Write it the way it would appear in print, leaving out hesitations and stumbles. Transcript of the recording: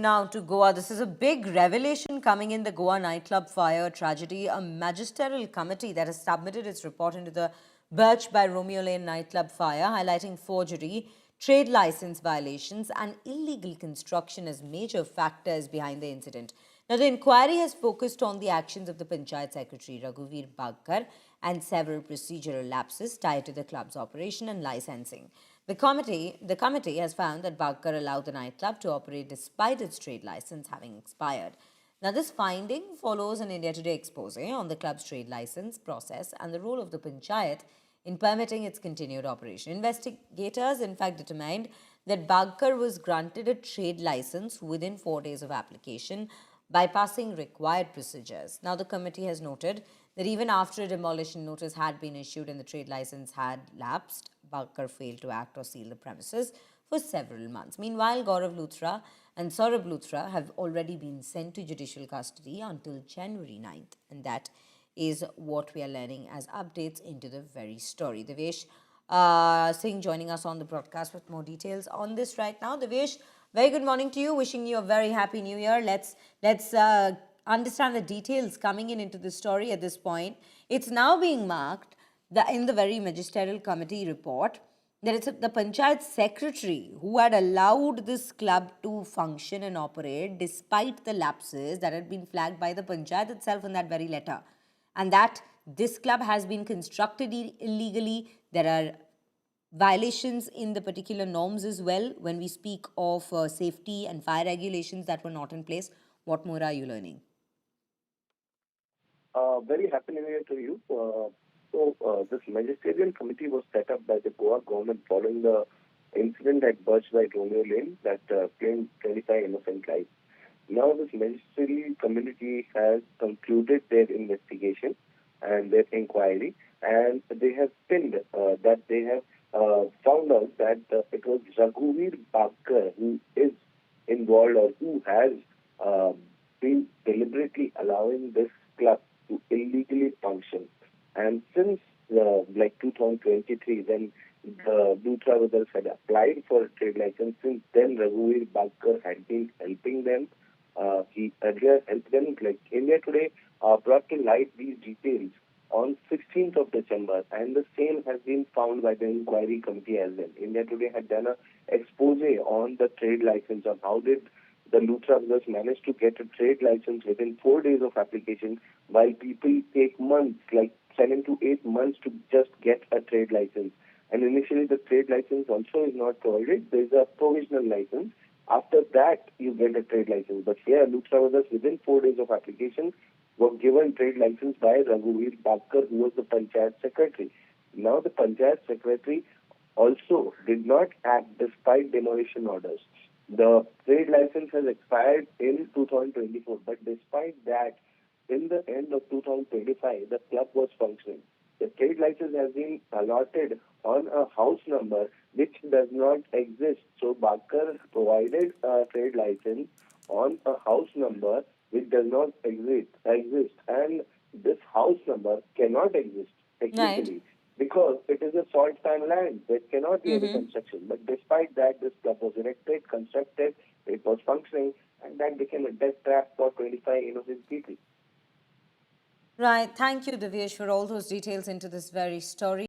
Now to Goa. This is a big revelation coming in the Goa nightclub fire tragedy. A magisterial committee that has submitted its report into the Birch by Romeo Lane nightclub fire, highlighting forgery, trade license violations and illegal construction as major factors behind the incident. Now, the inquiry has focused on the actions of the Panchayat Secretary Raghuvir Bagkar and several procedural lapses tied to the club's operation and licensing. The committee has found that Bagkar allowed the nightclub to operate despite its trade license having expired. Now, this finding follows an India Today expose on the club's trade license process and the role of the Panchayat in permitting its continued operation. Investigators, in fact, determined that Bagkar was granted a trade license within 4 days of application, bypassing required procedures. Now, the committee has noted that even after a demolition notice had been issued and the trade license had lapsed, Bagkar failed to act or seal the premises for several months. Meanwhile, Gaurav Luthra and Saurabh Luthra have already been sent to judicial custody until January 9th. And that is what we are learning as updates into the very story. Devesh Singh joining us on the broadcast with more details on this right now. Devesh, very good morning to you. Wishing you a very happy new year. Let's understand the details coming into the story at this point. It's now being marked in the very magisterial committee report that it's the Panchayat secretary who had allowed this club to function and operate despite the lapses that had been flagged by the Panchayat itself in that very letter. And that this club has been constructed illegally. There are violations in the particular norms as well when we speak of safety and fire regulations that were not in place. What more are you learning? Very happy new year to you. This magisterial committee was set up by the Goa government following the incident at Birch by Romeo Lane that claimed 25 innocent lives. Now, this magisterial committee has concluded their investigation and their inquiry, and they have pinned that they have found out that it was Raghuvir Bagkar who is involved or who has uh, been deliberately allowing this club to illegally function. And since like 2023, when the Luthra brothers had applied for a trade license, since then Raghuvir Bagkar had been helping them. He earlier helped them, like India Today brought to light these details on 16th of December, and the same has been found by the inquiry committee as well. India Today had done a expose on the trade license on how did the Luthra brothers manage to get a trade license within 4 days of application, while people take months, like 7 to 8 months, to just get a trade license. And initially, the trade license also is not provided. There is a provisional license. After that, you get a trade license. But here, Luthra brothers, within 4 days of application, were given trade license by Raghuvir Bagkar, who was the Panchayat secretary. Now, the Panchayat secretary also did not act despite demolition orders. The trade license has expired in 2024, but despite that, in the end of 2025, the club was functioning. The trade license has been allotted on a house number which does not exist. So Bagkar provided a trade license on a house number which does not exist, and this house number cannot exist Right. technically because it is a salt pan land. There cannot be any construction. But despite that, this club was erected, constructed, it was functioning, and that became a death trap for 25 innocent people. Right. Thank you, Devesh, for all those details into this very story.